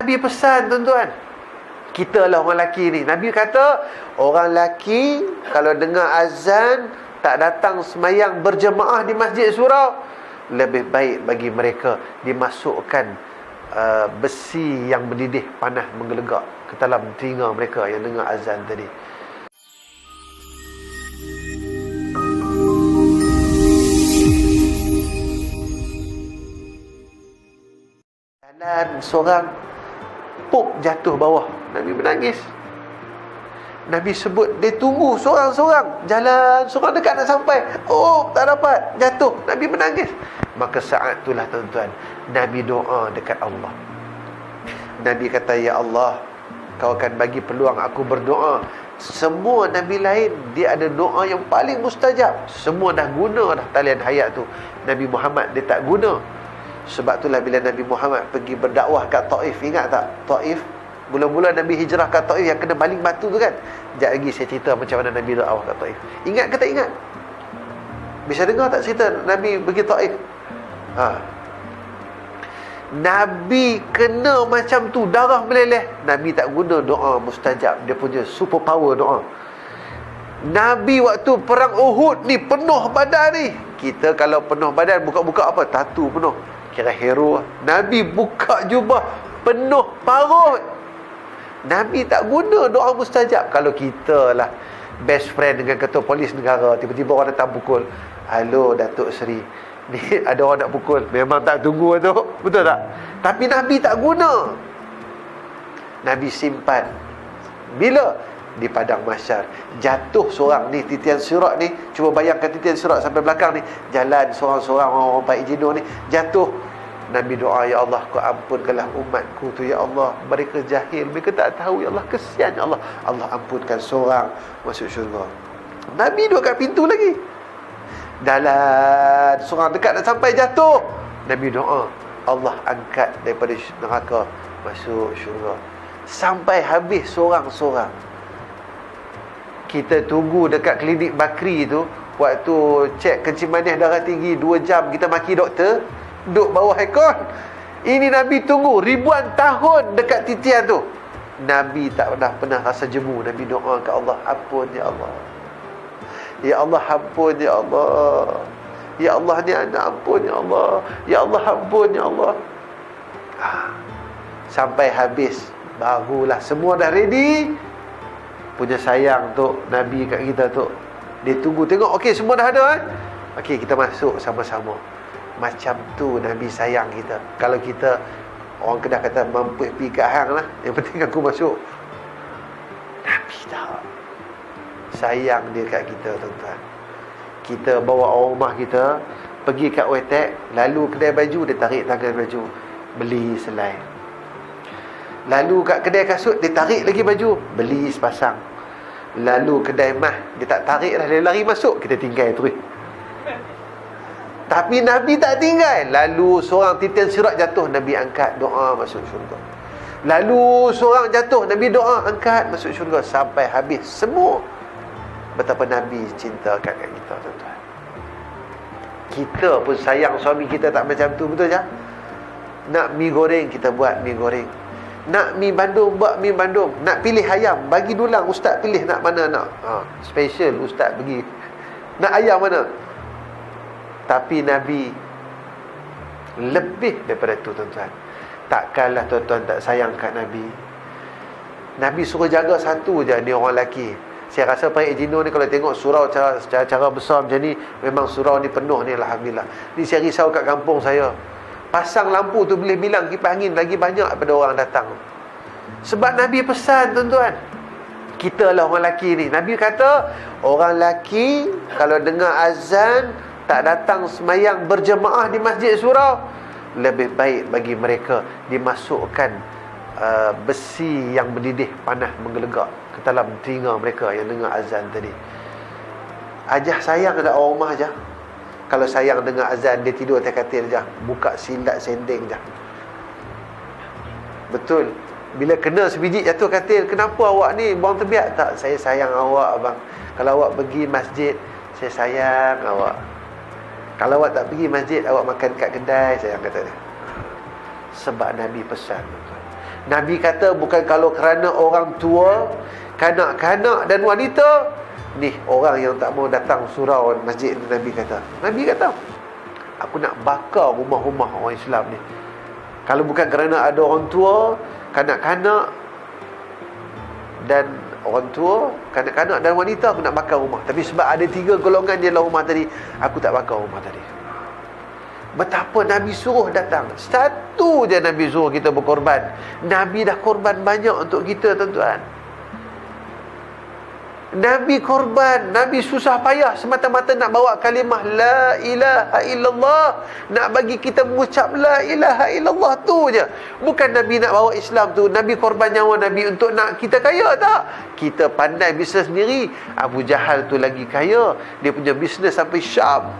Nabi pesan tuan-tuan, kita lah orang lelaki ni. Nabi kata, orang lelaki kalau dengar azan tak datang semayang berjemaah di masjid surau, lebih baik bagi mereka dimasukkan besi yang mendidih panas menggelegak ke dalam telinga mereka yang dengar azan tadi. Jalan seorang, pop jatuh bawah. Nabi menangis. Nabi sebut dia tunggu seorang-seorang, jalan seorang dekat nak sampai, oh tak dapat, jatuh. Nabi menangis. Maka saat itulah tuan-tuan, Nabi doa dekat Allah. Nabi kata, ya Allah, kau akan bagi peluang aku berdoa. Semua Nabi lain dia ada doa yang paling mustajab. Semua dah guna dah talian hayat tu. Nabi Muhammad dia tak guna. Sebab itulah bila Nabi Muhammad pergi berdakwah kat Taif, ingat tak? Taif, mula-mula Nabi hijrah kat Taif yang kena baling batu tu kan. Sekejap lagi saya cerita macam mana Nabi dakwah kat Taif. Ingat ke tak ingat? Bisa dengar tak cerita Nabi pergi Taif? Nabi kena macam tu, darah meleleh. Nabi tak guna doa mustajab. Dia punya super power doa. Nabi waktu perang Uhud ni penuh badan ni. Kita kalau penuh badan buka-buka apa? Tatu penuh. Kira hero. Nabi buka jubah penuh parut. Nabi tak guna doa mustajab. Kalau kita lah best friend dengan ketua polis negara, tiba-tiba orang datang pukul, halo Datuk Seri, ni ada orang nak pukul, memang tak tunggu tu, betul tak? Tapi Nabi tak guna. Nabi simpan. Bila? Di padang mahsyar. Jatuh seorang ni, titian sirat ni, cuba bayangkan titian sirat sampai belakang ni, jalan seorang-seorang orang baik jinou ni, jatuh. Nabi doa, ya Allah, kau ampunkanlah umatku tu, ya Allah, mereka jahil, mereka tak tahu, ya Allah, kesian, ya Allah. Allah ampunkan seorang masuk syurga. Nabi duduk kat pintu lagi. Dalam seorang dekat nak sampai, jatuh. Nabi doa, Allah angkat daripada neraka masuk syurga. Sampai habis seorang-seorang. Kita tunggu dekat klinik Bakri tu, waktu cek kencing manis darah tinggi 2 jam, kita maki doktor, duduk bawah aircon. Ini Nabi tunggu ribuan tahun dekat titian tu. Nabi tak pernah rasa jemu. Nabi doa ke Allah, ampun ya Allah, ya Allah, ampun ya Allah, ya Allah, ni anak ampun ya Allah, ya Allah, ampun ya Allah. Sampai habis, barulah semua dah ready. Punya sayang tu Nabi kat kita tu, dia tunggu tengok, okey semua dah ada okey kita masuk sama-sama. Macam tu Nabi sayang kita. Kalau kita, orang Kedah kata, mampu pergi kat hang lah, yang penting aku masuk. Nabi tak, sayang dia kat kita tuan-tuan. Kita bawa orang rumah kita pergi kat Wetek, lalu kedai baju, dia tarik tangan baju, beli selai. Lalu kat kedai kasut, dia tarik lagi baju, beli sepasang. Lalu kedai mah, dia tak tarik lah, dia lari masuk, kita tinggal terus. Tapi Nabi tak tinggal. Lalu seorang titian sirat jatuh, Nabi angkat, doa masuk syurga. Lalu seorang jatuh, Nabi doa, angkat, masuk syurga. Sampai habis semua. Betapa Nabi cinta kat kita tuan-tuan. Kita pun sayang suami kita tak macam tu, betul tak? Nak mi goreng, kita buat mi goreng. Nak mi bandung, buat mi bandung. Nak pilih ayam, bagi dulang, ustaz pilih nak mana nak. Special ustaz pergi, nak ayam mana. Tapi Nabi lebih daripada tu tuan-tuan. Takkanlah tuan-tuan tak sayang kat Nabi. Nabi suruh jaga satu je, ni orang lelaki. Saya rasa Pak Ejino ni kalau tengok surau cara besar macam ni, memang surau ni penuh ni, alhamdulillah. Ni saya risau kat kampung saya, pasang lampu tu boleh bilang kipas angin lagi banyak daripada orang datang. Sebab Nabi pesan tuan-tuan, kita lah orang lelaki ni. Nabi kata, orang lelaki kalau dengar azan tak datang semayang berjemaah di masjid surau, lebih baik bagi mereka dimasukkan besi yang mendidih panas menggelegak ke dalam telinga mereka yang dengar azan tadi. Ajah sayang ada orang rumah je, kalau sayang dengar azan, dia tidur atas katil je, buka silat sending je. Betul. Bila kena sebiji jatuh katil, kenapa awak ni buang tebiat? Tak, saya sayang awak abang. Kalau awak pergi masjid, saya sayang awak. Kalau awak tak pergi masjid, awak makan kat kedai, sayang kata dia. Sebab Nabi pesan. Nabi kata bukan kalau kerana orang tua, kanak-kanak dan wanita, ni orang yang tak mau datang surau masjid ni. Nabi kata aku nak bakar rumah-rumah orang Islam ni. Kalau bukan kerana ada orang tua, kanak-kanak dan orang tua, kanak-kanak dan wanita, aku nak bakar rumah. Tapi sebab ada 3 golongan di dalam rumah tadi, aku tak bakar rumah tadi. Betapa Nabi suruh datang. Satu je Nabi suruh kita berkorban. Nabi dah korban banyak untuk kita, tuan-tuan. Nabi korban, Nabi susah payah semata-mata nak bawa kalimah la ilaha illallah, nak bagi kita mengucap la ilaha illallah tu je. Bukan Nabi nak bawa Islam tu, Nabi korban nyawa Nabi untuk nak kita kaya, tak. Kita pandai bisnes sendiri. Abu Jahal tu lagi kaya, dia punya bisnes sampai Syam,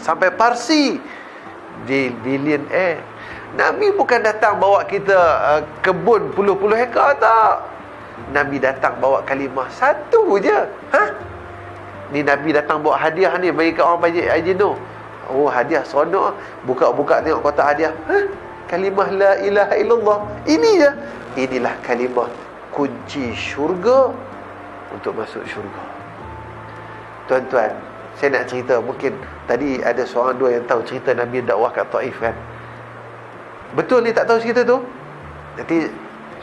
sampai Parsi, dia billionaire. Nabi bukan datang bawa kita kebun puluh-puluh hektar, tak. Nabi datang bawa kalimah satu je. Ni Nabi datang bawa hadiah ni bagi kat orang Haji Noh. Oh, hadiah seronok. Buka-buka tengok kotak hadiah. Kalimah la ilaha illallah. Ini je. Inilah kalimah kunci syurga untuk masuk syurga. Tuan-tuan, saya nak cerita. Mungkin tadi ada seorang dua yang tahu cerita Nabi dakwah kat Taif, kan. Betul ni tak tahu cerita tu? Nanti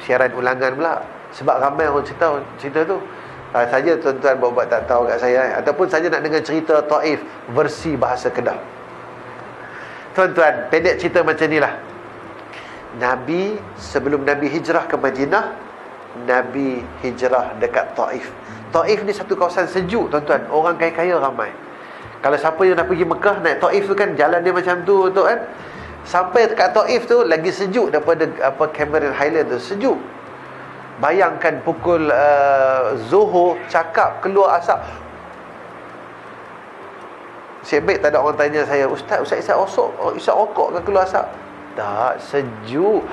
siaran ulangan pula. Sebab ramai orang cerita tu. Saja tuan-tuan buat tak tahu kat saya, ataupun saja nak dengar cerita Taif versi bahasa Kedah. Tuan-tuan, pendek cerita macam ni lah. Nabi, sebelum Nabi hijrah ke Madinah, Nabi hijrah dekat Taif. Taif ni satu kawasan sejuk, tuan-tuan. Orang kaya-kaya ramai. Kalau siapa yang nak pergi Mekah, naik Taif tu kan, jalan dia macam tu, kan. Sampai dekat Taif tu lagi sejuk daripada Cameron Highland tu, sejuk. Bayangkan pukul Zuhur, cakap keluar asap. Siap baik tak ada orang tanya saya, Ustaz isap rokok ke keluar asap? Tak, sejuk.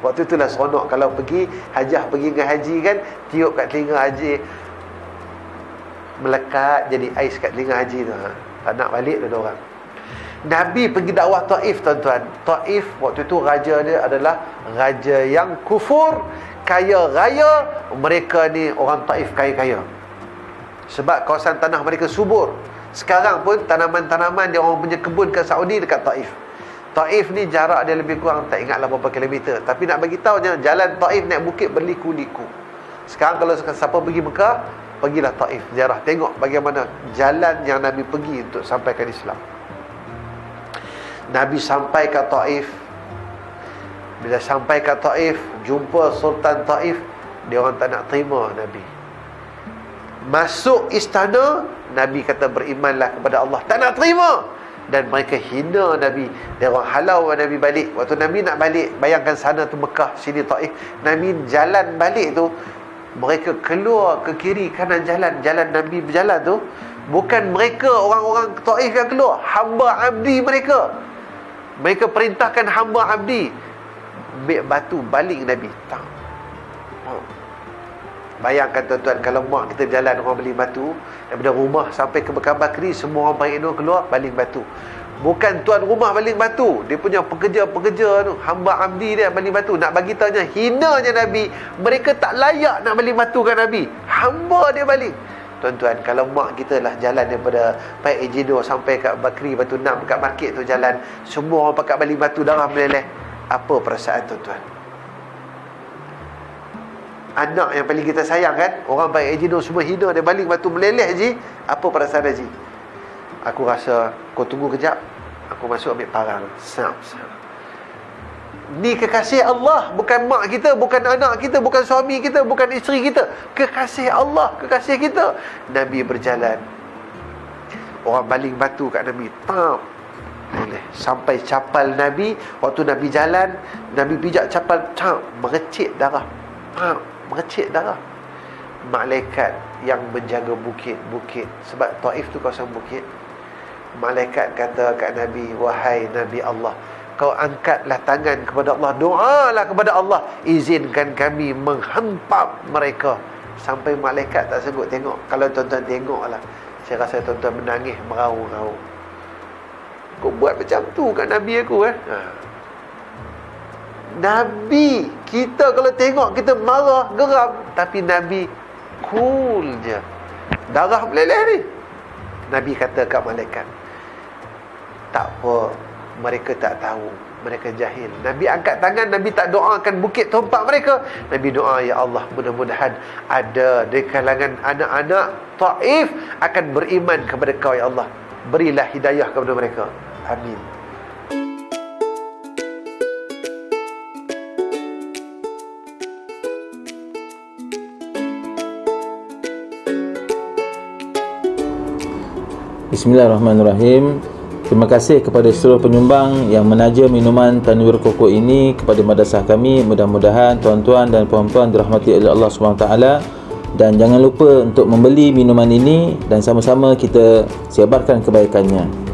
Waktu itulah seronok kalau pergi hajah, pergi dengan haji kan, tiup kat telinga haji, melekat jadi ais kat telinga haji tu. Tak nak balik tu orang. Nabi pergi dakwah Taif, tuan-tuan. Taif waktu itu raja dia adalah raja yang kufur, kaya raya. Mereka ni orang Taif kaya-kaya. Sebab kawasan tanah mereka subur. Sekarang pun tanaman-tanaman dia orang punya kebun ke Saudi dekat Taif. Taif ni jarak dia lebih kurang tak ingatlah berapa kilometer. Tapi nak bagi tahu je, jalan Taif naik bukit berliku-liku. Sekarang kalau siapa pergi Mekah, pergilah Taif ziarah, tengok bagaimana jalan yang Nabi pergi untuk sampaikan Islam. Nabi sampai ke Taif. Bila sampai ke Taif, jumpa Sultan Taif, dia orang tak nak terima Nabi. Masuk istana, Nabi kata berimanlah kepada Allah, tak nak terima. Dan mereka hina Nabi. Dia orang halau Nabi balik. Waktu Nabi nak balik, bayangkan sana tu Mekah, sini Taif. Nabi jalan balik tu, mereka keluar ke kiri kanan jalan Nabi berjalan tu. Bukan mereka orang-orang Taif yang keluar, hamba abdi mereka. Mereka perintahkan hamba abdi, ambil batu balik Nabi. Bayangkan tuan-tuan, kalau mak kita berjalan, orang beli batu daripada rumah sampai ke Mekah Bakri, semua orang Baik Nur keluar baling batu. Bukan tuan rumah baling batu, dia punya pekerja-pekerja tu, hamba abdi dia baling batu. Nak bagi tahunya, hinanya Nabi, mereka tak layak nak baling batu kat Nabi, hamba dia baling. Tuan-tuan, kalau mak kita lah jalan daripada Paik Ejido sampai kat Bakri Batu 6 kat market tu jalan, semua orang pakai baling batu, darah meleleh, apa perasaan tuan-tuan? Anak yang paling kita sayang kan, orang Paik Ejido semua hina dia, baling batu meleleh je, apa perasaan Haji? Aku rasa kau tunggu kejap, aku masuk ambil parang. Ni kekasih Allah, bukan mak kita, bukan anak kita, bukan suami kita, bukan isteri kita. Kekasih Allah, kekasih kita. Nabi berjalan, orang baling batu kat Nabi, sampai capal Nabi. Waktu Nabi jalan, Nabi pijak capal, merecit darah, merecit darah. Malaikat yang menjaga bukit, sebab Taif tu kawasan bukit. Malaikat kata kat Nabi, wahai Nabi Allah, kau angkatlah tangan kepada Allah, doalah kepada Allah, izinkan kami menghempap mereka. Sampai malaikat tak sanggup tengok. Kalau tuan-tuan tengoklah, saya rasa tuan-tuan menangis meraung-raung. Kau buat macam tu kat Nabi aku Nabi, kita kalau tengok kita marah, geram, tapi Nabi cool je. Darah meleleh ni, Nabi kata kat malaikat, tak apa, mereka tak tahu, mereka jahil. Nabi angkat tangan, Nabi tak doakan bukit tempat mereka. Nabi doa, ya Allah, mudah-mudahan ada di kalangan anak-anak Taif akan beriman kepada Kau, ya Allah. Berilah hidayah kepada mereka. Amin. Bismillahirrahmanirrahim. Terima kasih kepada seluruh penyumbang yang menaja minuman Tanwir Koko ini kepada madrasah kami. Mudah-mudahan tuan-tuan dan puan-puan dirahmati oleh Allah SWT. Dan jangan lupa untuk membeli minuman ini dan sama-sama kita sebarkan kebaikannya.